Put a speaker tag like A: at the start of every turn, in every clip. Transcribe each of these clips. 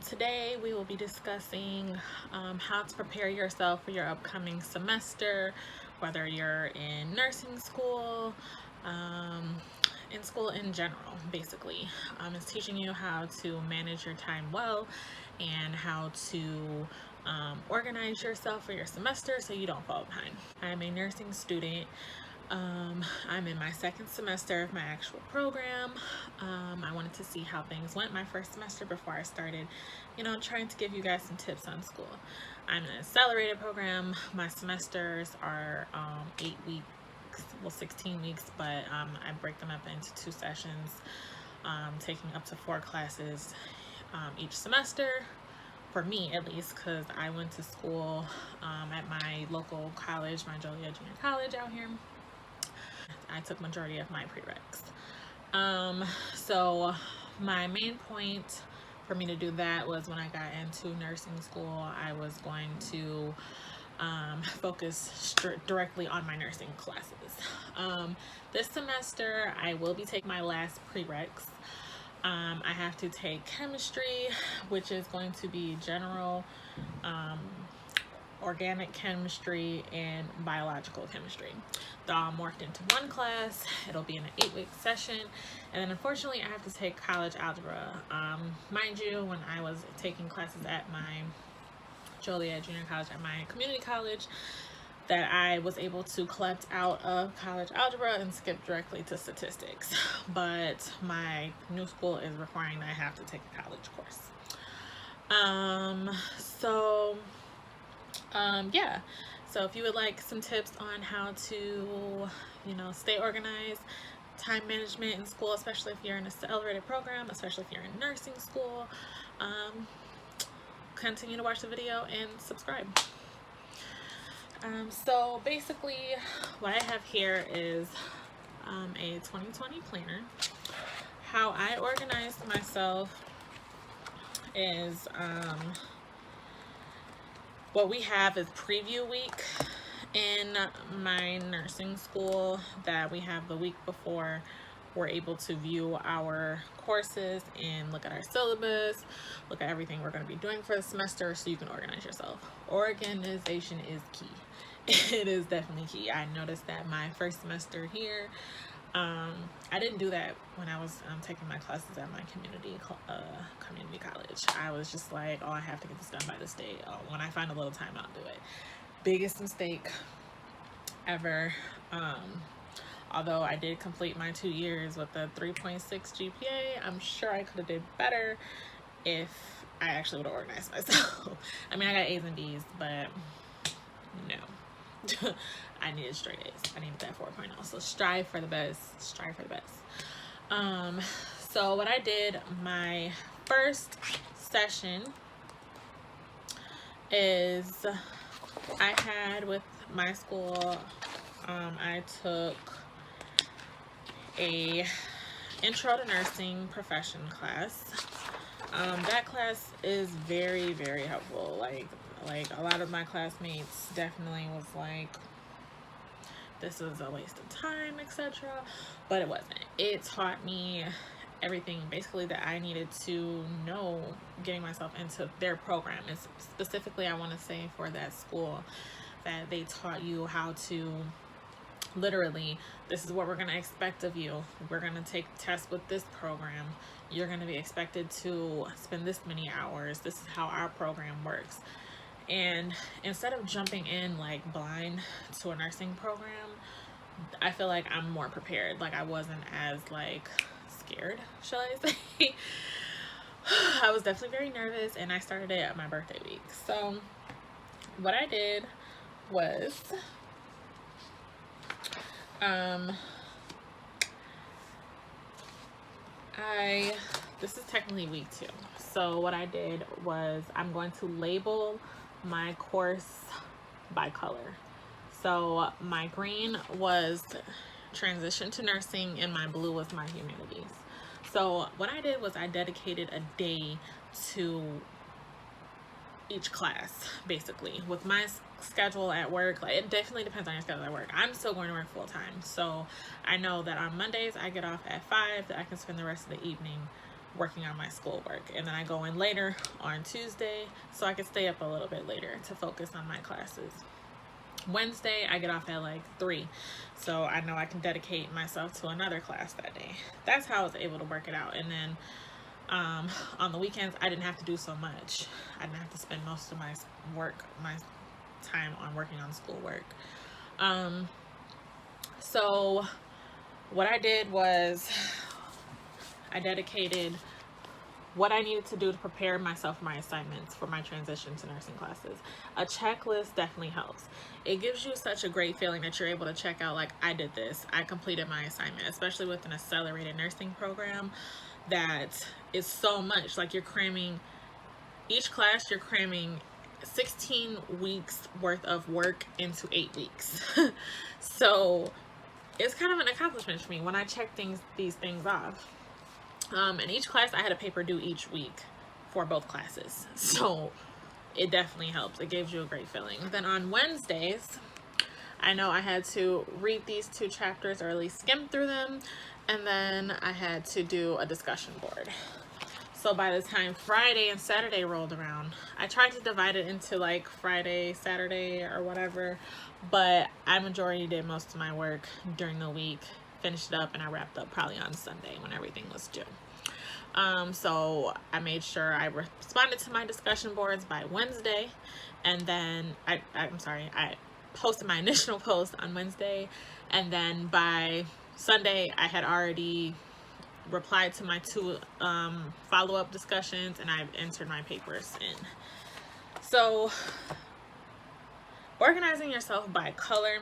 A: Today we will be discussing how to prepare yourself for your upcoming semester, whether you're in nursing school, in school in general, basically. It's teaching you how to manage your time well and how to organize yourself for your semester so you don't fall behind. I'm a nursing student. I'm in my second semester of my actual program. I wanted to see how things went my first semester before I started, trying to give you guys some tips on school. I'm in an accelerated program. My semesters are 8 weeks, well 16 weeks, but I break them up into 2 sessions, taking up to 4 classes each semester. For me, at least, because I went to school at my local college, my Joliet Junior College out here. I took majority of my prereqs. So my main point for me to do that was when I got into nursing school, I was going to focus directly on my nursing classes. This semester, I will be taking my last prereqs. I have to take chemistry, which is going to be general, organic chemistry, and biological chemistry. They're all morphed into one class. It'll be in an 8-week session. And then unfortunately I have to take college algebra. Mind you, when I was taking classes at my Joliet Junior College, at my community college, that I was able to collect out of college algebra and skip directly to statistics. But my new school is requiring that I have to take a college course. Yeah. So if you would like some tips on how to, stay organized, time management in school, especially if you're in a accelerated program, especially if you're in nursing school, continue to watch the video and subscribe. So basically what I have here is a 2020 planner. How I organized myself is what we have is preview week in my nursing school, that we have the week before we're able to view our courses and look at our syllabus, look at everything we're going to be doing for the semester, so you can organize yourself. Organization is key. It is definitely key. I noticed that my first semester here, I didn't do that when I was taking my classes at my community college. I was just like, oh, I have to get this done by this date. Oh, when I find a little time, I'll do it. Biggest mistake ever. Although I did complete my 2 years with a 3.6 GPA, I'm sure I could have did better if I actually would have organized myself. I mean, I got A's and B's, but no. I needed straight A's. I needed that 4.0. So strive for the best. Strive for the best. So what I did, my first session is I had with my school, I took a intro to nursing profession class. That class is very, very helpful. Like a lot of my classmates definitely was like, this is a waste of time, etc. But it wasn't. It taught me everything basically that I needed to know getting myself into their program. And specifically, I want to say for that school, that they taught you how to literally, this is what we're going to expect of you. We're going to take tests with this program. You're going to be expected to spend this many hours. This is how our program works. And instead of jumping in like blind to a nursing program, I feel like I'm more prepared. Like I wasn't as like scared, shall I say. I was definitely very nervous, and I started it at my birthday week. So what I did was this is technically week 2. So what I did was I'm going to label my course by color. So my green was transition to nursing and my blue was my humanities. So what I did was I dedicated a day to each class, basically. With my schedule at work, like, it definitely depends on your schedule at work. I'm still going to work full time, so I know that on Mondays I get off at 5, that I can spend the rest of the evening working on my schoolwork. And then I go in later on Tuesday so I can stay up a little bit later to focus on my classes. Wednesday, I get off at like 3, so I know I can dedicate myself to another class that day. That's how I was able to work it out. And then on the weekends, I didn't have to do so much. I didn't have to spend most of my time on working on schoolwork. So what I did was I dedicated what I needed to do to prepare myself for my assignments for my transition to nursing classes. A checklist definitely helps. It gives you such a great feeling that you're able to check out, like, I did this, I completed my assignment, especially with an accelerated nursing program that is so much. Like, you're cramming, each class you're cramming 16 weeks worth of work into 8 weeks. So it's kind of an accomplishment for me when I check these things off. And each class I had a paper due each week for both classes. So it definitely helps. It gives you a great feeling. Then on Wednesdays, I know I had to read these 2 chapters or at least skim through them. And then I had to do a discussion board. So by the time Friday and Saturday rolled around, I tried to divide it into like Friday, Saturday, or whatever. But I majority did most of my work during the week, finished it up, and I wrapped up probably on Sunday when everything was due. So I made sure I responded to my discussion boards by Wednesday, and then I posted my initial post on Wednesday, and then by Sunday I had already replied to my 2 follow-up discussions, and I've entered my papers in. So organizing yourself by color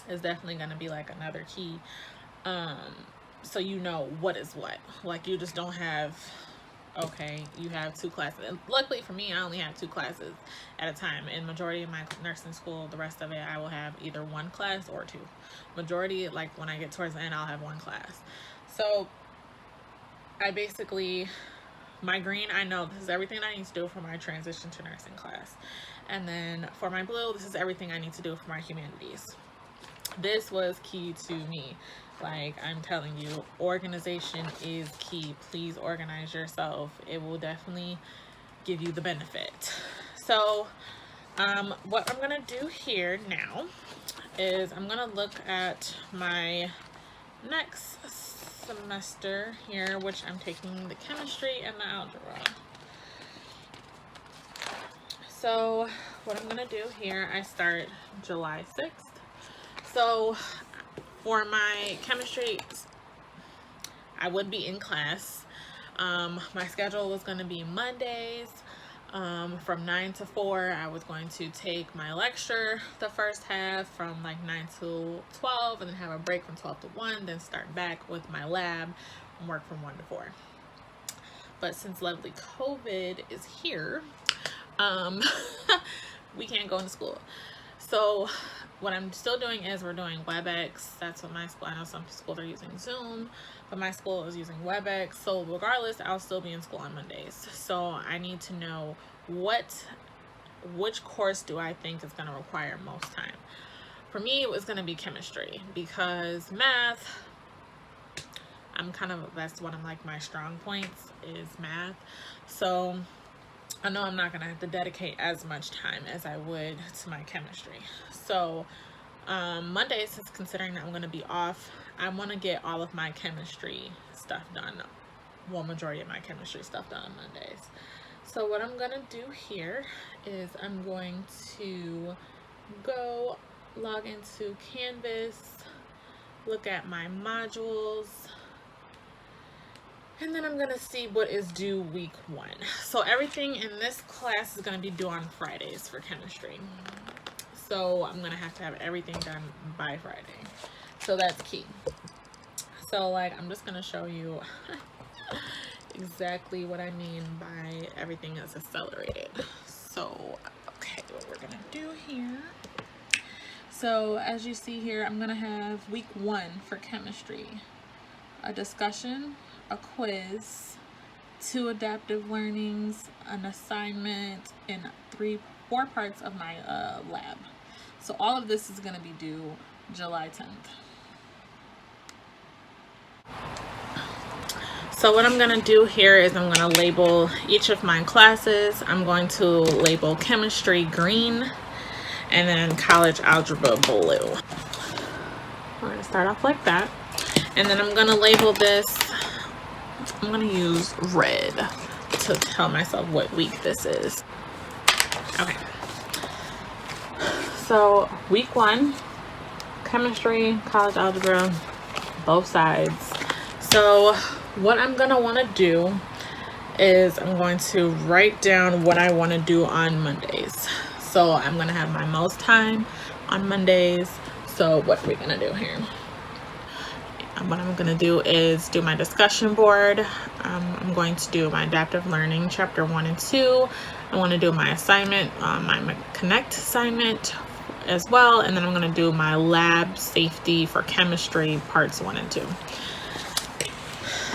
A: is definitely going to be like another key. So you know what is what. Like, you just don't have, okay, you have 2 classes. And luckily for me, I only have 2 classes at a time. In majority of my nursing school, the rest of it, I will have either 1 class or 2. Majority, like when I get towards the end, I'll have 1 class. So I basically, my green, I know this is everything I need to do for my transition to nursing class. And then for my blue, this is everything I need to do for my humanities. This was key to me. Like, I'm telling you, organization is key. Please organize yourself. It will definitely give you the benefit. So what I'm gonna do here now is I'm gonna look at my next semester here, which I'm taking the chemistry and the algebra. So what I'm gonna do here, I start July 6th. So for my chemistry, I would be in class. My schedule was going to be Mondays from 9 to 4. I was going to take my lecture the first half from like 9 to 12, and then have a break from 12 to 1, then start back with my lab and work from 1 to 4. But since lovely COVID is here, we can't go into school. So what I'm still doing is we're doing WebEx. That's what my school, I know some schools are using Zoom, but my school is using WebEx. So regardless, I'll still be in school on Mondays. So I need to know which course do I think is going to require most time. For me, it was going to be chemistry, because math, that's one of like my strong points is math. So I know I'm not going to have to dedicate as much time as I would to my chemistry. So Mondays, since considering that I'm going to be off, I want to get all of my chemistry stuff done. Well, majority of my chemistry stuff done on Mondays. So what I'm going to do here is I'm going to go log into Canvas, look at my modules, and then I'm going to see what is due week 1. So everything in this class is going to be due on Fridays for chemistry. So I'm going to have everything done by Friday. So that's key. So like, I'm just going to show you exactly what I mean by everything is accelerated. So, okay, what we're going to do here. So as you see here, I'm going to have week 1 for chemistry, a discussion, a quiz, 2 adaptive learnings, an assignment, and 4 parts of my lab. So all of this is going to be due July 10th. So what I'm going to do here is I'm going to label each of my classes. I'm going to label chemistry green and then college algebra blue. We're going to start off like that. And then I'm going to label this, I'm going to use red to tell myself what week this is. Okay. So week 1, chemistry, college algebra, both sides. So what I'm going to want to do is I'm going to write down what I want to do on Mondays. So I'm going to have my most time on Mondays. So what are we going to do here? What I'm going to do is do my discussion board. I'm going to do my adaptive learning chapter 1 and 2. I want to do my assignment, my Connect assignment as well. And then I'm going to do my lab safety for chemistry parts 1 and 2.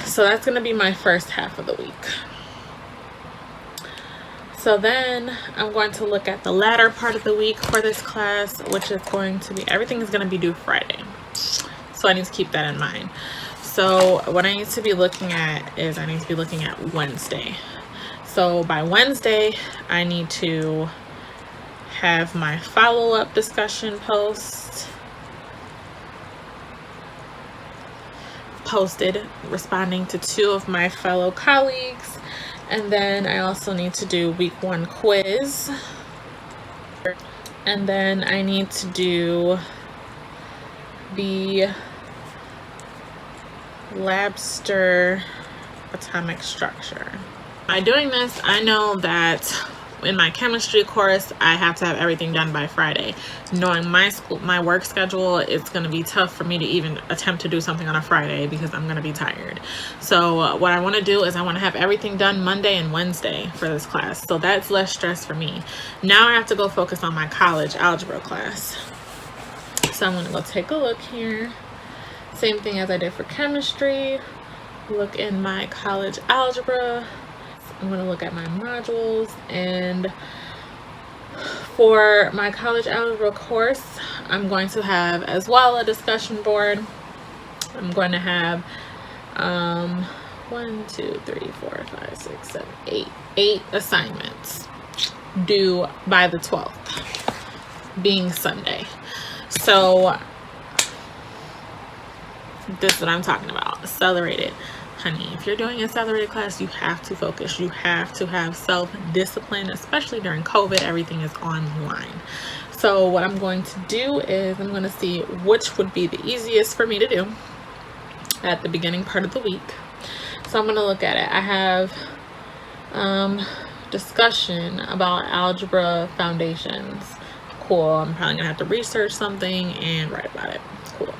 A: So that's going to be my first half of the week. So then I'm going to look at the latter part of the week for this class, which is going to be, everything is going to be due Friday. So I need to keep that in mind. So what I need to be looking at is I need to be looking at Wednesday. So by Wednesday, I need to have my follow-up discussion post posted, responding to 2 of my fellow colleagues. And then I also need to do week 1 quiz. And then I need to do the Labster atomic structure. By doing this, I know that in my chemistry course, I have to have everything done by Friday. Knowing my work schedule, it's going to be tough for me to even attempt to do something on a Friday because I'm going to be tired. So what I want to do is I want to have everything done Monday and Wednesday for this class. So that's less stress for me. Now I have to go focus on my college algebra class. So I'm going to go take a look here. Same thing as I did for chemistry. Look in my college algebra. I'm going to look at my modules, and for my college algebra course, I'm going to have as well a discussion board. I'm going to have 8 assignments due by the 12th, being Sunday. So this is what I'm talking about. Accelerated. Honey, if you're doing accelerated class, you have to focus. You have to have self-discipline, especially during COVID. Everything is online. So what I'm going to do is I'm going to see which would be the easiest for me to do at the beginning part of the week. So I'm going to look at it. I have discussion about algebra foundations. Cool. I'm probably going to have to research something and write about it. Cool.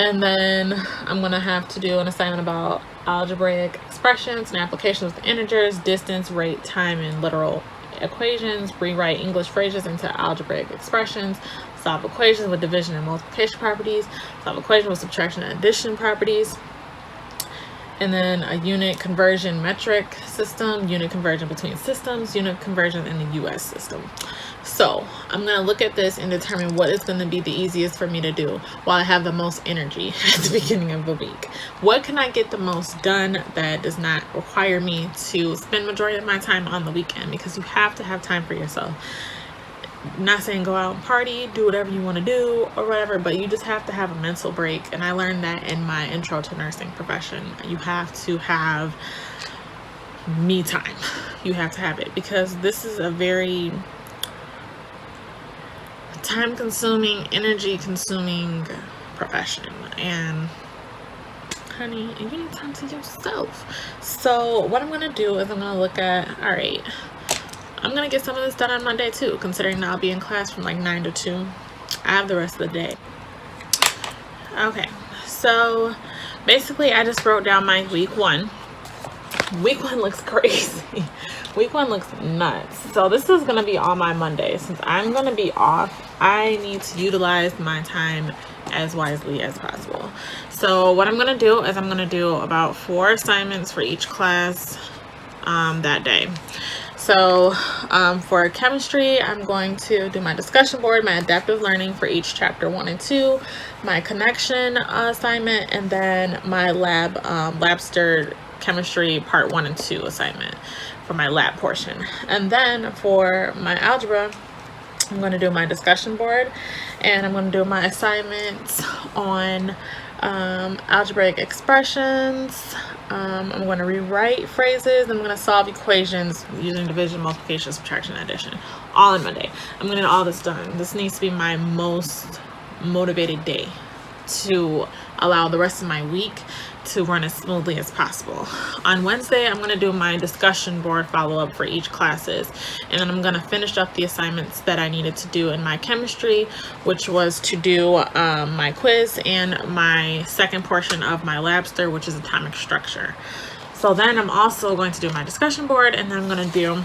A: And then I'm going to have to do an assignment about algebraic expressions and applications with integers, distance, rate, time, and literal equations. Rewrite English phrases into algebraic expressions. Solve equations with division and multiplication properties. Solve equations with subtraction and addition properties. And then a unit conversion metric system, unit conversion between systems, unit conversion in the US system. So I'm going to look at this and determine what is going to be the easiest for me to do while I have the most energy at the beginning of the week. What can I get the most done that does not require me to spend majority of my time on the weekend? Because you have to have time for yourself. I'm not saying go out and party, do whatever you want to do or whatever, but you just have to have a mental break. And I learned that in my intro to nursing profession. You have to have me time. You have to have it, because this is a very time-consuming, energy-consuming profession, and honey, you need time to yourself. So what I'm gonna do is I'm gonna look at, all right, I'm gonna get some of this done on Monday too, considering that I'll be in class from like 9 to 2. I have the rest of the day. Okay, so basically I just wrote down my week 1. Week 1 looks crazy. Week 1 looks nuts. So this is gonna be on my Monday. Since I'm gonna be off, I need to utilize my time as wisely as possible. So what I'm gonna do is I'm gonna do about 4 assignments for each class that day. So for chemistry, I'm going to do my discussion board, my adaptive learning for each chapter 1 and 2, my connection assignment, and then my Labster chemistry part 1 and 2 assignment for my lab portion. And then for my algebra, I'm going to do my discussion board, and I'm going to do my assignments on algebraic expressions. I'm going to rewrite phrases. I'm going to solve equations using division, multiplication, subtraction, addition, all in one day. I'm going to get all this done. This needs to be my most motivated day to allow the rest of my week to run as smoothly as possible. On Wednesday, I'm going to do my discussion board follow-up for each classes, and then I'm going to finish up the assignments that I needed to do in my chemistry, which was to do my quiz and my second portion of my Labster, which is atomic structure. So then I'm also going to do my discussion board, and then I'm going to do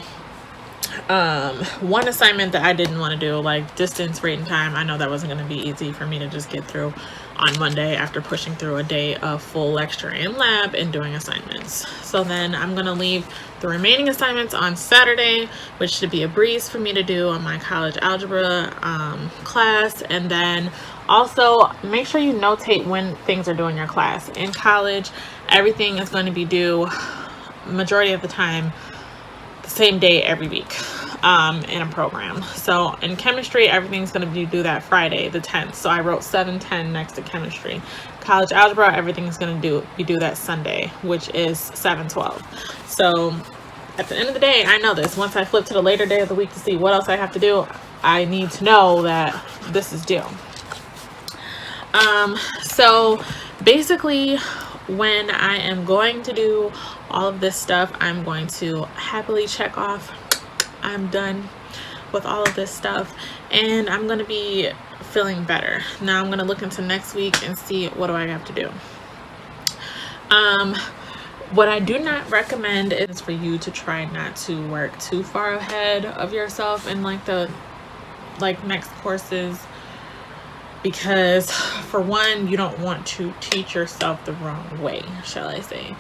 A: one assignment that I didn't want to do, like distance, rate, and time. I know that wasn't going to be easy for me to just get through on Monday after pushing through a day of full lecture and lab and doing assignments. So then I'm going to leave the remaining assignments on Saturday, which should be a breeze for me to do on my college algebra class. And then also make sure you notate when things are due in your class. In college, everything is going to be due majority of the time the same day every week in a program. So in chemistry, everything's going to be due that Friday, the 10th. So I wrote 7/10 next to chemistry. College algebra, everything's going to be due that Sunday, which is 7/12. So at the end of the day, I know this. Once I flip to the later day of the week to see what else I have to do, I need to know that this is due. So basically, when I am going to do all of this stuff, I'm going to happily check off I'm done with all of this stuff, and I'm going to be feeling better. Now I'm going to look into next week and see what do I have to do. What I do not recommend is for you to try not to work too far ahead of yourself in the next courses, because for one, you don't want to teach yourself the wrong way, shall I say.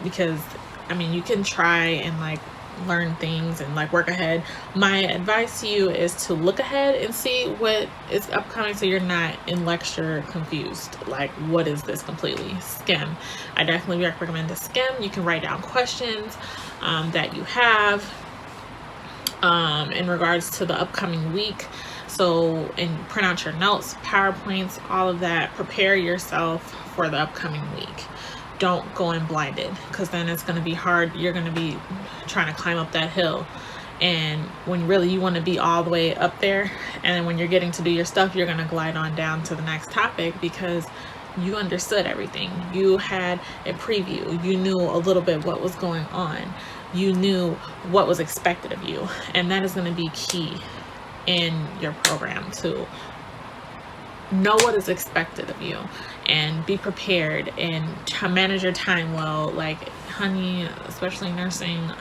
A: Because I mean, you can try and learn things and work ahead. My advice to you is to look ahead and see what is upcoming, so you're not in lecture confused, what is this completely. Skim. I definitely recommend to skim. You can write down questions that you have in regards to the upcoming week. So, and print out your notes, PowerPoints, all of that. Prepare yourself for the upcoming week. Don't go in blinded, because then it's going to be hard. You're going to be trying to climb up that hill, and when really you want to be all the way up there, and then when you're getting to do your stuff, you're going to glide on down to the next topic because you understood everything. You had a preview. You knew a little bit what was going on. You knew what was expected of you, and that is going to be key in your program, to know what is expected of you and be prepared and manage your time well. Honey, especially nursing,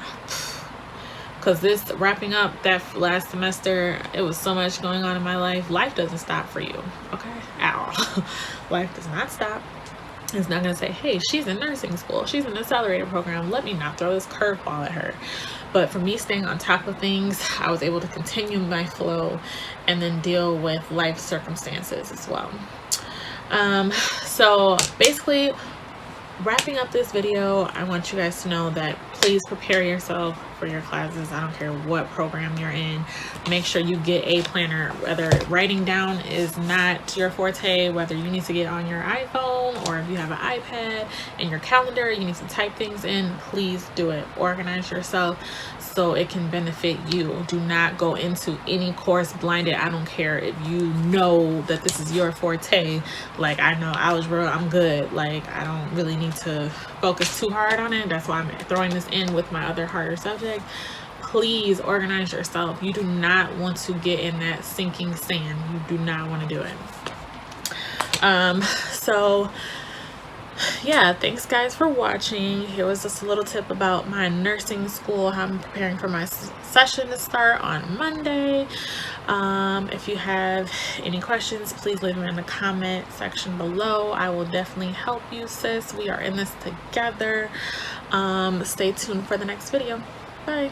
A: because this wrapping up that last semester, it was so much going on in my life. Life doesn't stop for you, okay, at all. Life does not stop. It's not going to say, hey, she's in nursing school, she's in an accelerator program, let me not throw this curveball at her. But for me, staying on top of things, I was able to continue my flow and then deal with life circumstances as well. So basically, wrapping up this video, I want you guys to know that please prepare yourself for your classes. I don't care what program you're in. Make sure you get a planner. Whether writing down is not your forte, whether you need to get on your iPhone, or if you have an iPad and your calendar, you need to type things in, please do it. Organize yourself so it can benefit you. Do not go into any course blinded. I don't care if you know that this is your forte. I know algebra, I'm good. I don't really need to focus too hard on it. That's why I'm throwing this in with my other harder subject. Please organize yourself. You do not want to get in that sinking sand. You do not want to do it. So yeah, thanks guys for watching. Here was just a little tip about my nursing school, how I'm preparing for my session to start on Monday. If you have any questions, please leave them in the comment section below. I will definitely help you, sis. We are in this together. Stay tuned for the next video. Bye.